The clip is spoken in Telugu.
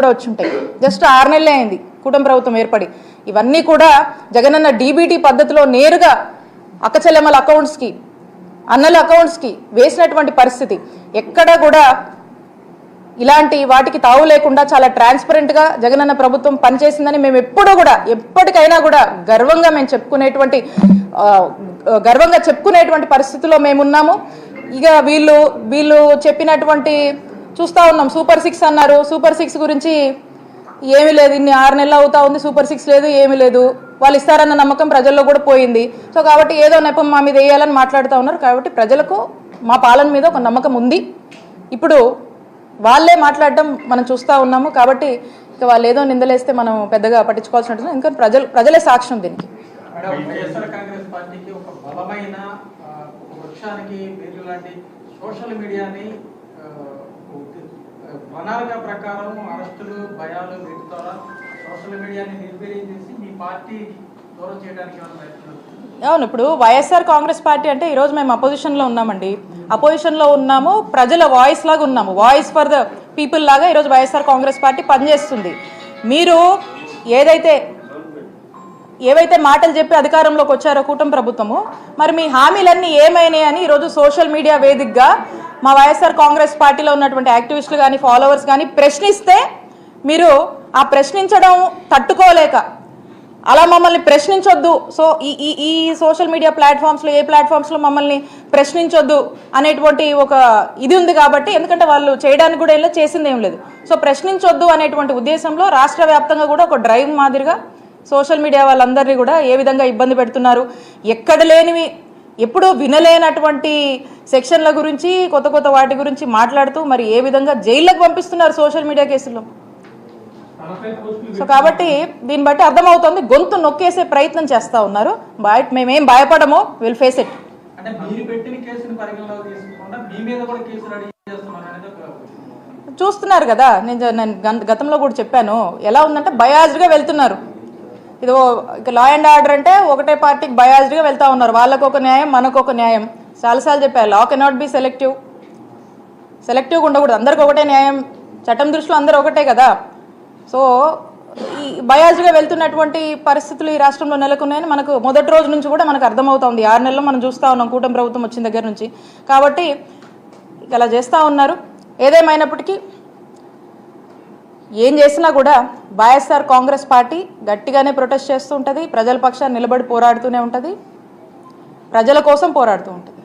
కూడా వచ్చి ఉంటాయి. జస్ట్ 6 నెలలే అయింది కూటమి ప్రభుత్వం ఏర్పడి. ఇవన్నీ కూడా జగనన్న డీబీటీ పద్ధతిలో నేరుగా అక్కచెల్లెమ్మల అకౌంట్స్కి, అన్నల అకౌంట్స్కి వేసినటువంటి పరిస్థితి. ఎక్కడ కూడా ఇలాంటి వాటికి తావు లేకుండా చాలా ట్రాన్స్పరెంట్గా జగనన్న ప్రభుత్వం పనిచేసిందని మేము ఎప్పుడూ కూడా ఎప్పటికైనా కూడా గర్వంగా చెప్పుకునేటువంటి పరిస్థితిలో మేమున్నాము. ఇక వీళ్ళు చెప్పినటువంటి చూస్తూ ఉన్నాం. సూపర్ 6 అన్నారు. సూపర్ 6 గురించి ఏమీ లేదు, ఇన్ని 6 నెలలు అవుతా ఉంది, సూపర్ 6 లేదు, ఏమీ లేదు. వాళ్ళు ఇస్తారన్న నమ్మకం ప్రజల్లో కూడా పోయింది. సో కాబట్టి ఏదో నెపం మా మీద వేయాలని మాట్లాడుతూ ఉన్నారు. కాబట్టి ప్రజలకు మా పాలన మీద ఒక నమ్మకం ఉంది. ఇప్పుడు వాళ్ళే మాట్లాడటం మనం చూస్తూ ఉన్నాము. కాబట్టి ఇక వాళ్ళు ఏదో నిందలేస్తే మనం పెద్దగా పట్టించుకోవాల్సినట్టు, ఇంకా ప్రజలే సాక్ష్యం దీనికి. సోషల్ మీడియాని ప్రణాళిక ప్రకారం అరెస్టులు, భయాలు వీటితో సోషల్ మీడియాని నిర్వీర్యం చేసి మీ పార్టీ దూరం చేయడానికి అవును. ఇప్పుడు వైఎస్ఆర్ కాంగ్రెస్ పార్టీ అంటే ఈరోజు మేము అపోజిషన్లో ఉన్నామండి. అపోజిషన్లో ఉన్నాము, ప్రజల వాయిస్ లాగా ఉన్నాము, వాయిస్ ఫర్ ద పీపుల్ లాగా ఈరోజు వైఎస్ఆర్ కాంగ్రెస్ పార్టీ పనిచేస్తుంది. మీరు ఏవైతే మాటలు చెప్పి అధికారంలోకి వచ్చారో కూటమి ప్రభుత్వము, మరి మీ హామీలన్నీ ఏమైనాయి అని ఈరోజు సోషల్ మీడియా వేదికగా మా వైఎస్ఆర్ కాంగ్రెస్ పార్టీలో ఉన్నటువంటి యాక్టివిస్టులు కానీ ఫాలోవర్స్ కానీ ప్రశ్నిస్తే, మీరు ఆ ప్రశ్నించడం తట్టుకోలేక అలా మమ్మల్ని ప్రశ్నించొద్దు, సో ఈ సోషల్ మీడియా ప్లాట్ఫామ్స్లో ఏ ప్లాట్ఫామ్స్లో మమ్మల్ని ప్రశ్నించొద్దు అనేటువంటి ఒక ఇది ఉంది. కాబట్టి ఎందుకంటే వాళ్ళు చేయడానికి కూడా ఏం చేసింది ఏం లేదు. సో ప్రశ్నించొద్దు అనేటువంటి ఉద్దేశంలో రాష్ట్ర వ్యాప్తంగా కూడా ఒక డ్రైవ్ మాదిరిగా సోషల్ మీడియా వాళ్ళందరినీ కూడా ఏ విధంగా ఇబ్బంది పెడుతున్నారు, ఎక్కడ లేనివి ఎప్పుడూ వినలేనటువంటి సెక్షన్ల గురించి కొత్త వాటి గురించి మాట్లాడుతూ మరి ఏ విధంగా జైళ్ళకు పంపిస్తున్నారు సోషల్ మీడియా కేసుల్లో. సో కాబట్టి దీన్ని బట్టి అర్థమవుతుంది, గొంతు నొక్కేసే ప్రయత్నం చేస్తూ ఉన్నారు. మేమేం భయపడము, విల్ ఫేస్ ఇట్. చూస్తున్నారు కదా, నేను గతంలో కూడా చెప్పాను, ఎలా ఉందంటే బయాజ్డ్గా వెళ్తున్నారు. ఇది లా అండ్ ఆర్డర్ అంటే ఒకటే పార్టీకి బయాజ్డ్గా వెళ్తూ ఉన్నారు. వాళ్ళకు ఒక న్యాయం, మనకు ఒక న్యాయం. చాలాసార్లు చెప్పారు, లా కెనాట్ బి సెలెక్టివ్గా ఉండకూడదు, అందరికి ఒకటే న్యాయం, చట్టం దృష్టిలో అందరూ ఒకటే కదా. సో ఈ బయాజ్డ్గా వెళ్తున్నటువంటి పరిస్థితులు ఈ రాష్ట్రంలో నెలకొన్నాయని మనకు మొదటి రోజు నుంచి కూడా మనకు అర్థమవుతుంది. 6 నెలల్లో మనం చూస్తూ ఉన్నాం కూటమి ప్రభుత్వం వచ్చిన దగ్గర నుంచి. కాబట్టి ఇలా చేస్తూ ఉన్నారు. ఏదేమైనప్పటికీ ఏం చేసినా కూడా వైఎస్ఆర్ కాంగ్రెస్ పార్టీ గట్టిగానే ప్రొటెస్ట్ చేస్తూ ఉంటుంది, ప్రజల పక్షాన్ని నిలబడి పోరాడుతూనే ఉంటుంది, ప్రజల కోసం పోరాడుతూ ఉంటుంది.